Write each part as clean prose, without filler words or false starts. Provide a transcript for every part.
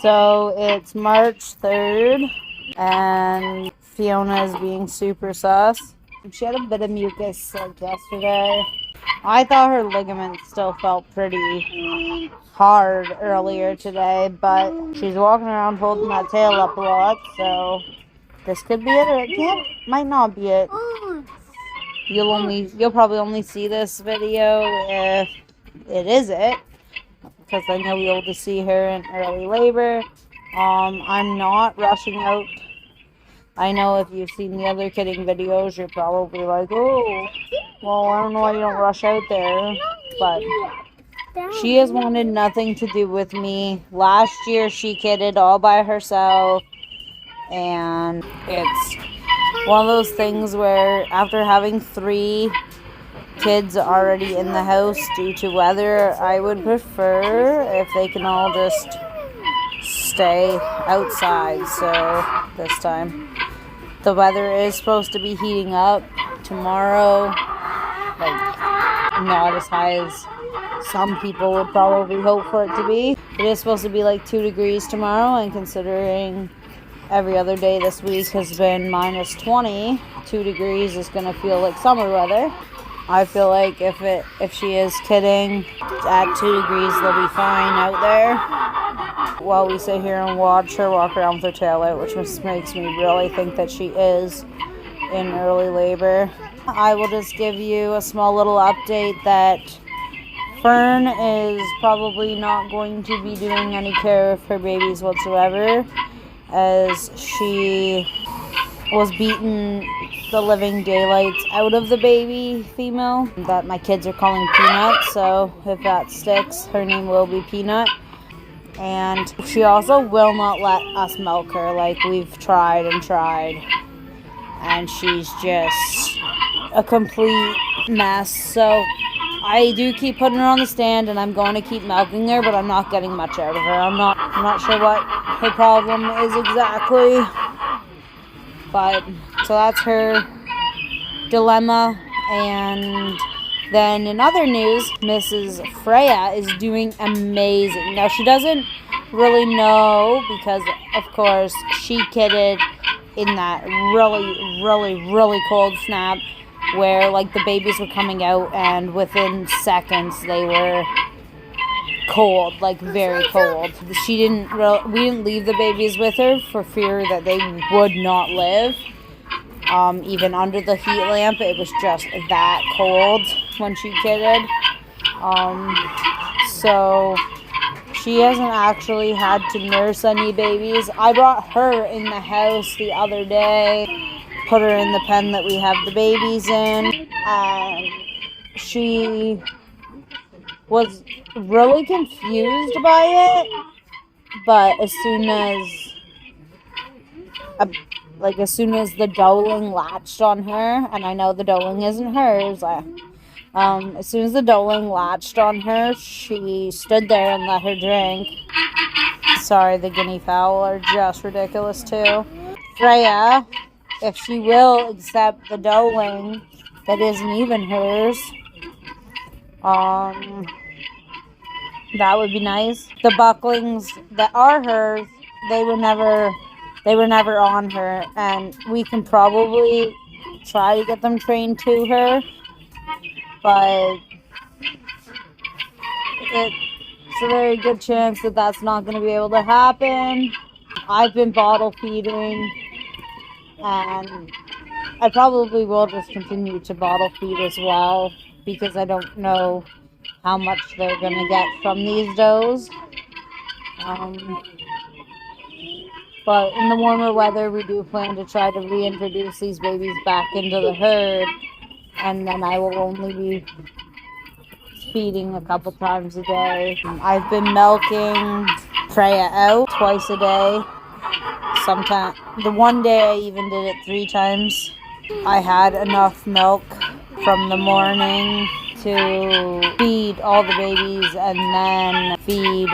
So it's March 3rd, and Fiona is being super sus. She had a bit of mucus like yesterday. I thought her ligaments still felt pretty hard earlier today, but she's walking around holding that tail up a lot, so this could be it, or it might not be it. You'll probably only see this video if it is it, because then you'll be able to see her in early labor. I'm not rushing out. I know if you've seen the other kidding videos, you're probably like, oh, well, I don't know why you don't rush out there, but she has wanted nothing to do with me. Last year, she kidded all by herself, and it's one of those things where after having 3 kids already in the house due to weather, I would prefer if they can all just stay outside. So this time the weather is supposed to be heating up tomorrow, like not as high as some people would probably hope for it to be. It is supposed to be like 2 degrees tomorrow, and considering every other day this week has been minus 20, 2 degrees is going to feel like summer weather. I feel like if she is kidding, at 2 degrees they'll be fine out there while we sit here and watch her walk around with her tail out, which just makes me really think that she is in early labor. I will just give you a small little update that Fern is probably not going to be doing any care of her babies whatsoever, as she was beating the living daylights out of the baby female that my kids are calling Peanut. So if that sticks, her name will be Peanut. And she also will not let us milk her. Like, we've tried and tried, and she's just a complete mess. So I do keep putting her on the stand, and I'm going to keep milking her, but I'm not getting much out of her. I'm not sure what her problem is exactly. But so that's her dilemma. And then in other news, Mrs. Freya is doing amazing. Now, she doesn't really know because, of course, she kidded in that really cold snap where, like, the babies were coming out and within seconds they were cold, like very cold. We didn't leave the babies with her for fear that they would not live. Even under the heat lamp, it was just that cold when she kidded. So she hasn't actually had to nurse any babies. I brought her in the house the other day, put her in the pen that we have the babies in, and she was really confused by it, but as soon as the doling latched on her, and I know the doling isn't hers, as soon as the doling latched on her, she stood there and let her drink. Sorry, the guinea fowl are just ridiculous too. Freya, if she will accept the doling that isn't even hers, that would be nice. The bucklings that are hers, they were never on her, and we can probably try to get them trained to her, but it's a very good chance that that's not going to be able to happen. I've been bottle feeding, and I probably will just continue to bottle feed as well, because I don't know how much they're going to get from these does. But in the warmer weather, we do plan to try to reintroduce these babies back into the herd, and then I will only be feeding a couple times a day. I've been milking Freya out twice a day. Sometimes, the one day I even did it 3 times. I had enough milk from the morning to feed all the babies and then feed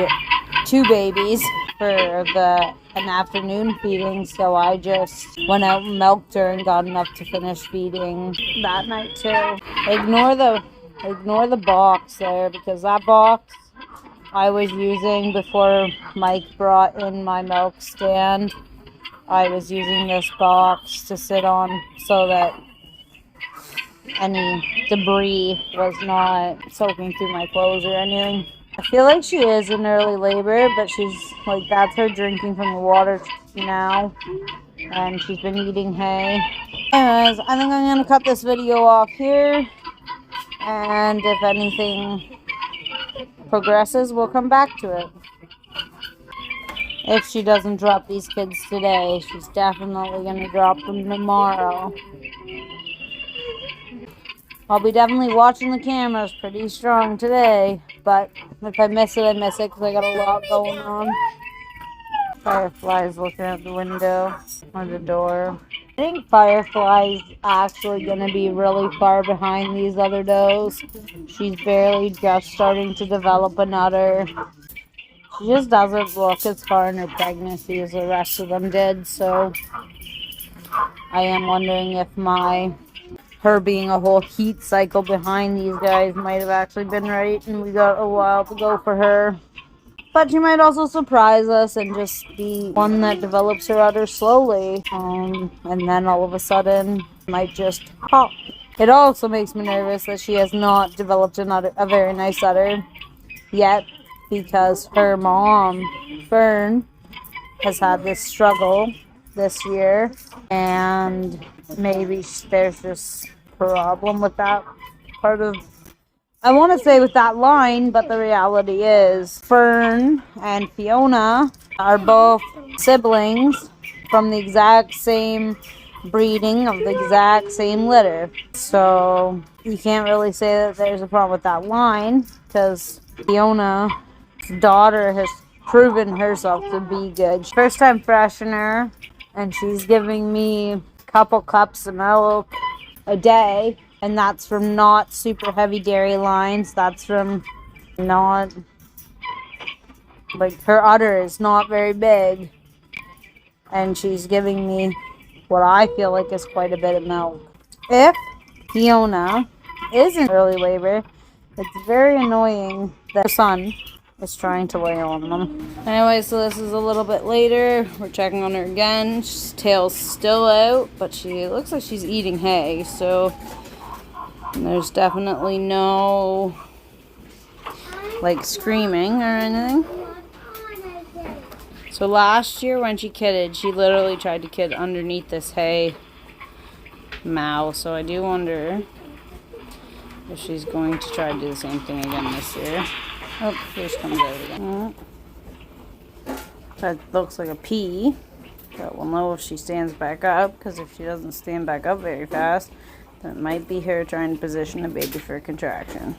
2 babies for an afternoon feeding, so I just went out and milked her and got enough to finish feeding that night too. Ignore the box there, because that box I was using before Mike brought in my milk stand. I was using this box to sit on so that any debris was not soaking through my clothes or anything. I feel like she is in early labor, but she's like, that's her drinking from the water now, and she's been eating hay. Anyways, I think I'm gonna cut this video off here, and if anything progresses, we'll come back to it. If she doesn't drop these kids today, she's definitely gonna drop them tomorrow. I'll be definitely watching the cameras pretty strong today, but if I miss it, I miss it because I got a lot going on. Fireflies looking out the window or the door. I think Firefly's actually going to be really far behind these other does. She's barely just starting to develop an udder. She just doesn't look as far in her pregnancy as the rest of them did, so I am wondering if her being a whole heat cycle behind these guys might have actually been right, and we got a while to go for her. But she might also surprise us and just be one that develops her udder slowly, and then all of a sudden might just pop. It also makes me nervous that she has not developed a very nice udder yet, because her mom, Fern, has had this struggle this year, and maybe there's just a problem with that part of, I want to say with that line, but the reality is Fern and Fiona are both siblings from the exact same breeding of the exact same litter. So you can't really say that there's a problem with that line, because Fiona's daughter has proven herself to be good. First time freshener, and she's giving me a couple cups of milk a day, and that's from not super heavy dairy lines. That's from not, like, her udder is not very big, and she's giving me what I feel like is quite a bit of milk. If Fiona is in early labor, it's very annoying that her son is trying to lay on them. Anyway, so this is a little bit later. We're checking on her again. She's tail's still out, but she looks like she's eating hay, so there's definitely no like screaming or anything. So last year when she kidded, she literally tried to kid underneath this hay mow, so I do wonder if she's going to try to do the same thing again this year. Oh, here she comes out again. That looks like a pea, but we'll know if she stands back up, because if she doesn't stand back up very fast, then it might be her trying to position the baby for a contraction.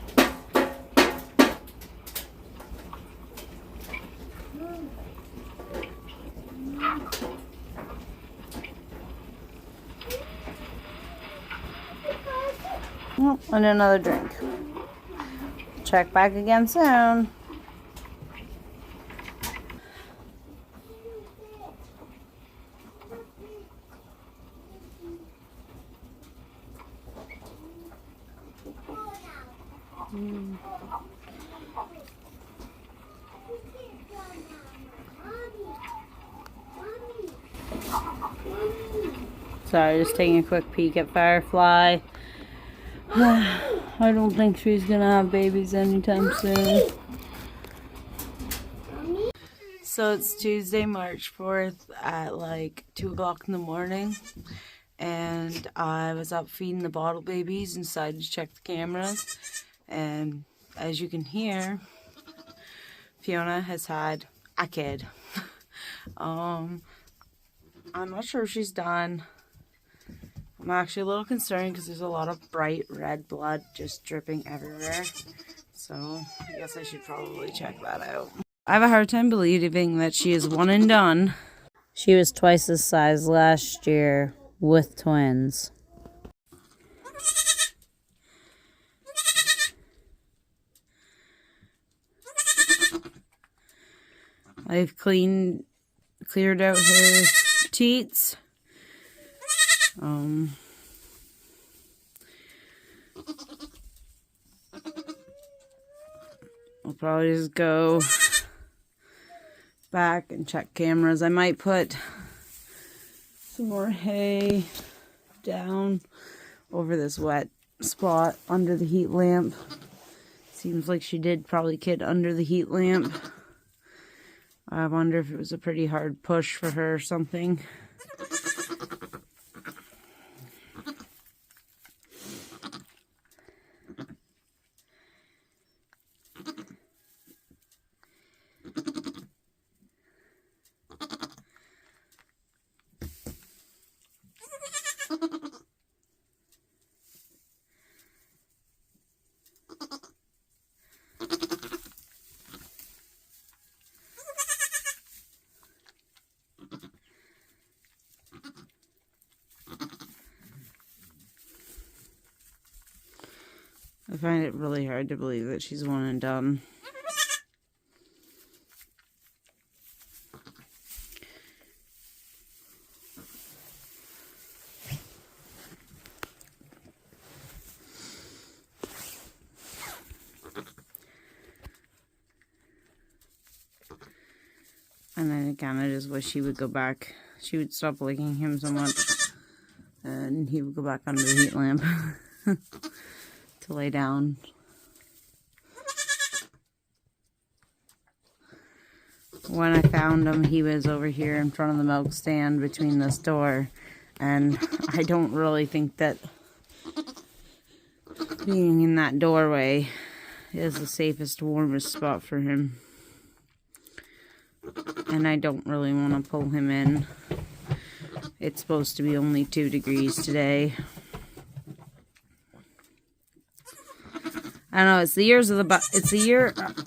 Oh, and another drink. Check back again soon. Sorry, just taking a quick peek at Firefly. I don't think she's gonna have babies anytime soon. So it's Tuesday, March 4th at like 2 o'clock in the morning. And I was up feeding the bottle babies and decided to check the cameras. And as you can hear, Fiona has had a kid. I'm not sure if she's done. I'm actually a little concerned because there's a lot of bright red blood just dripping everywhere. So I guess I should probably check that out. I have a hard time believing that she is one and done. She was twice this size last year with twins. I've cleared out her teats. I'll probably just go back and check cameras. I might put some more hay down over this wet spot under the heat lamp. Seems like she did probably get under the heat lamp. I wonder if it was a pretty hard push for her or something. I find it really hard to believe that she's one and done. And then again, I just wish she would go back. She would stop licking him so much. And he would go back under the heat lamp to lay down. When I found him, he was over here in front of the milk stand between this door. And I don't really think that being in that doorway is the safest, warmest spot for him. And I don't really want to pull him in. It's supposed to be only 2 degrees today. I don't know, it's the year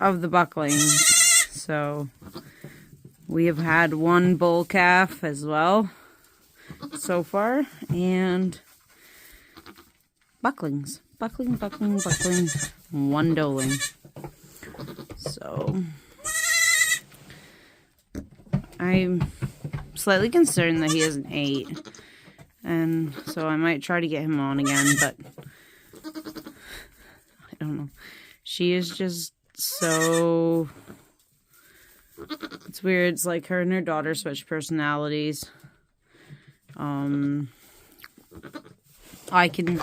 of the bucklings. So we have had 1 bull calf as well so far, and bucklings. Buckling, 1 doeling. So I'm slightly concerned that he hasn't ate, and so I might try to get him on again, but I don't know. She is just so... It's weird. It's like her and her daughter switch personalities. I can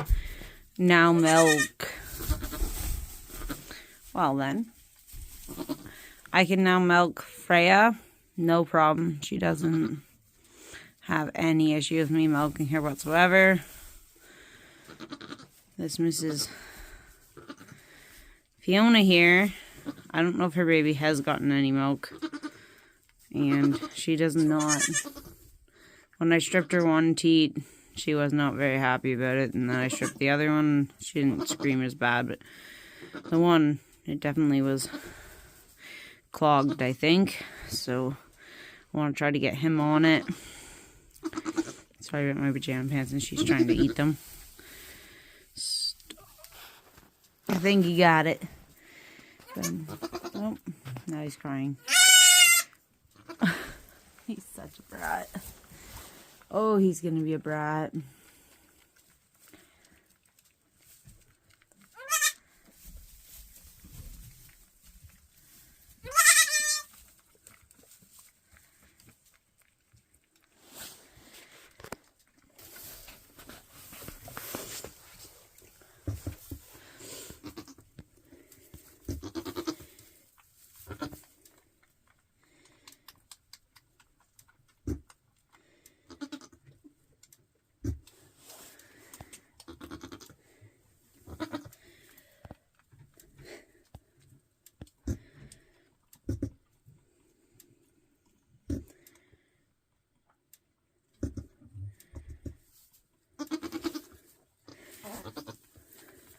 now milk... Well then. I can now milk Freya. No problem. She doesn't have any issue with me milking her whatsoever. This Mrs. Fiona here, I don't know if her baby has gotten any milk. And she does not. When I stripped her one teat, she was not very happy about it. And then I stripped the other one. She didn't scream as bad, but the one, it definitely was clogged, I think. So I want to try to get him on it. Sorry about my pajama pants, and she's trying to eat them. Stop. I think he got it. Oh, now he's crying. He's such a brat. Oh, he's gonna be a brat.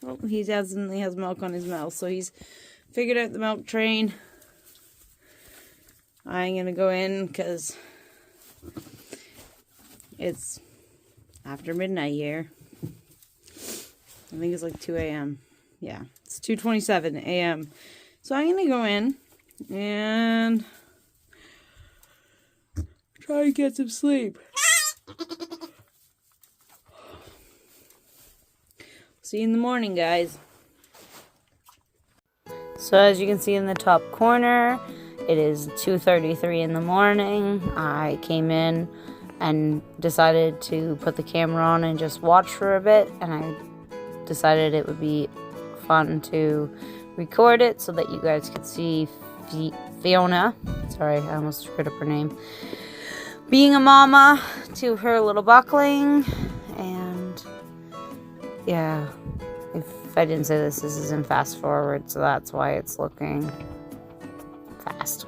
Oh, he definitely has milk on his mouth, so he's figured out the milk train. I'm gonna go in because it's after midnight here. I think it's like 2 a.m. Yeah, it's 2:27 a.m. So I'm gonna go in and try to get some sleep. See you in the morning, guys. So as you can see in the top corner, it is 2:33 in the morning. I came in and decided to put the camera on and just watch for a bit, and I decided it would be fun to record it so that you guys could see Fiona, sorry, I almost screwed up her name, being a mama to her little buckling. And yeah, if I didn't say this is in fast forward, so that's why it's looking fast.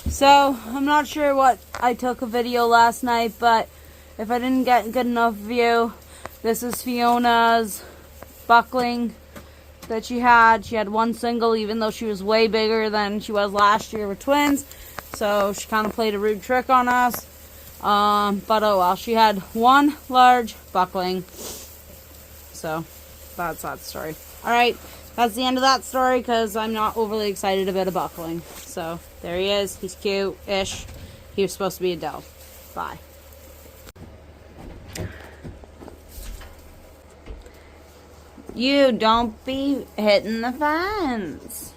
So, I'm not sure what I took a video last night, but if I didn't get good enough view, this is Fiona's buckling that she had. She had one single, even though she was way bigger than she was last year with twins. So, she kind of played a rude trick on us. But oh well, she had one large buckling. So, that's that story. Alright. That's the end of that story because I'm not overly excited about a buckling. So, there he is. He's cute-ish. He was supposed to be a doe. Bye. You don't be hitting the fence.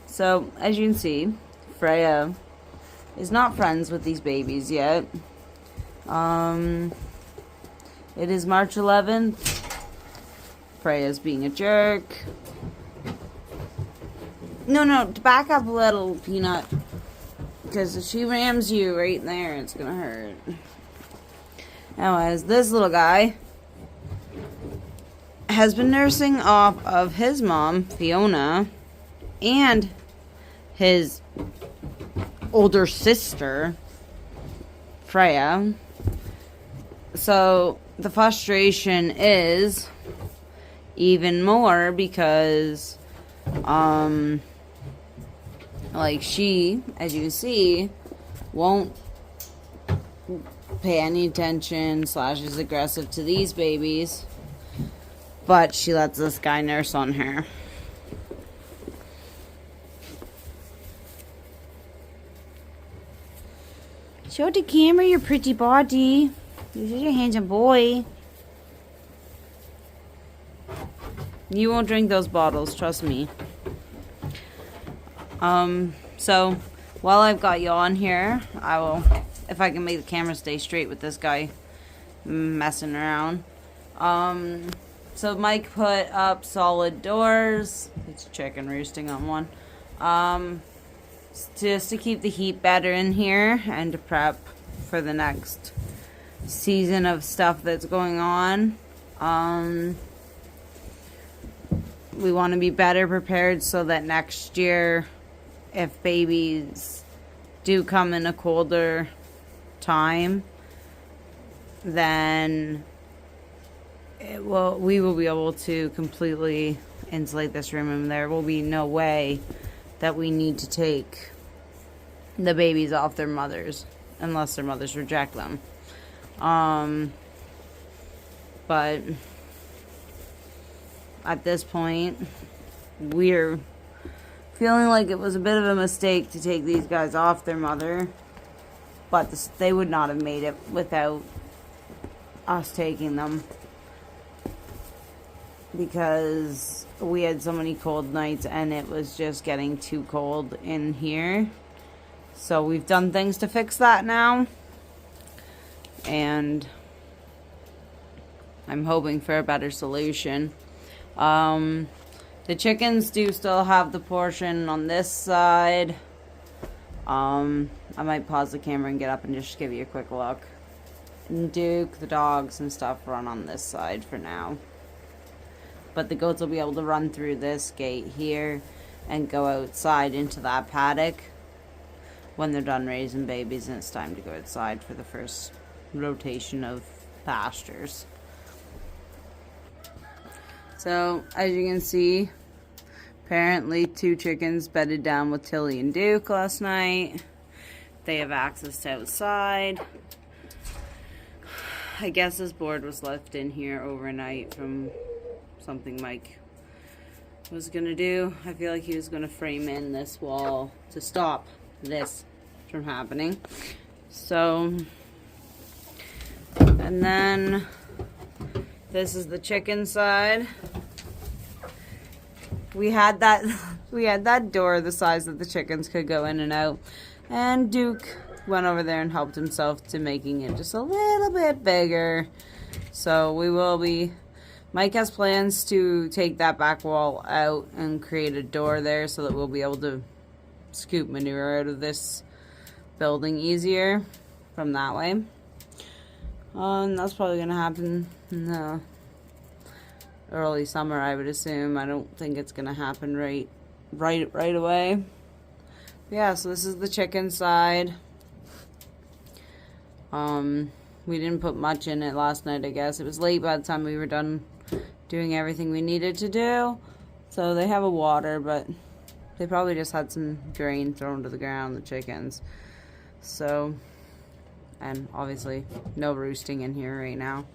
So, as you can see, Freya is not friends with these babies yet. It is March 11th. Freya's being a jerk. No, back up a little, Peanut. Because if she rams you right there, it's gonna hurt. Anyways, this little guy has been nursing off of his mom, Fiona, and his older sister, Freya. So, the frustration is even more because, like she, as you see, won't pay any attention / is aggressive to these babies, but she lets this guy nurse on her. Show the camera your pretty body. You're such a handsome boy. You won't drink those bottles, trust me. So, while I've got you on here, I will, if I can make the camera stay straight with this guy messing around. So Mike put up solid doors. It's a chicken roosting on one. Just to keep the heat better in here and to prep for the next season of stuff that's going on. We want to be better prepared so that next year, if babies do come in a colder time, then we will be able to completely insulate this room, and there will be no way that we need to take the babies off their mothers unless their mothers reject them. But at this point, we're feeling like it was a bit of a mistake to take these guys off their mother, but they would not have made it without us taking them, because we had so many cold nights and it was just getting too cold in here. So we've done things to fix that now, and I'm hoping for a better solution. The chickens do still have the portion on this side. I might pause the camera and get up and just give you a quick look. And Duke, the dogs and stuff, run on this side for now. But the goats will be able to run through this gate here and go outside into that paddock when they're done raising babies and it's time to go outside for the first rotation of pastures. So, as you can see, apparently 2 chickens bedded down with Tilly and Duke last night. They have access to outside. I guess this board was left in here overnight from something Mike was gonna do. I feel like he was gonna frame in this wall to stop this from happening. So, and then this is the chicken side. We had that door the size that the chickens could go in and out, and Duke went over there and helped himself to making it just a little bit bigger. So we will be, Mike has plans to take that back wall out and create a door there so that we'll be able to scoop manure out of this building easier from that way. That's probably going to happen in the early summer, I would assume. I don't think it's going to happen right away. Yeah, so this is the chicken side. We didn't put much in it last night, I guess. It was late by the time we were done doing everything we needed to do. So they have a water, but they probably just had some grain thrown to the ground, the chickens. So, and obviously no roosting in here right now.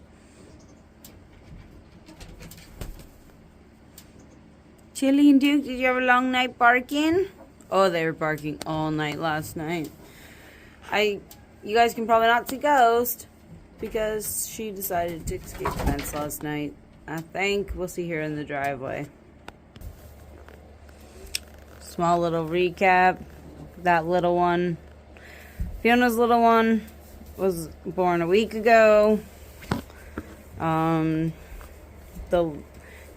Chili and Duke, did you have a long night barking? Oh, they were barking all night last night. You guys can probably not see Ghost because she decided to escape the fence last night. I think we'll see her in the driveway. Small little recap. That little one, Fiona's little one, was born a week ago. The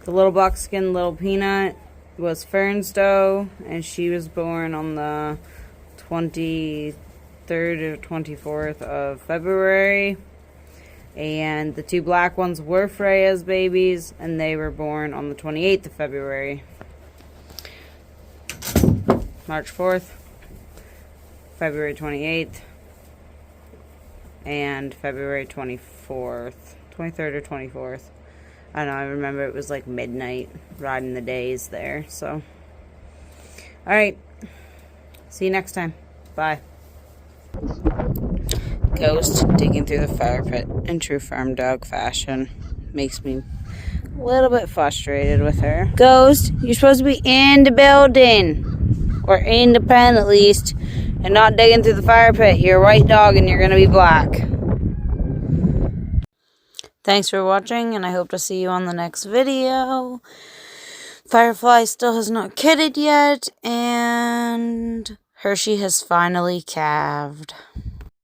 little buckskin, little peanut, was Fern's doe, and she was born on the 23rd or 24th of February. And the 2 black ones were Freya's babies, and they were born on the 28th of February. March 4th, February 28th, and February 24th, 23rd or 24th. I don't know, I remember it was like midnight riding the days there, so. Alright, see you next time. Bye. Ghost digging through the fire pit in true farm dog fashion. Makes me a little bit frustrated with her. Ghost, you're supposed to be in the building, or in the pen at least, and not digging through the fire pit. You're a white dog and you're going to be black. Thanks for watching, and I hope to see you on the next video. Firefly still has not kidded yet, and Hershey has finally calved.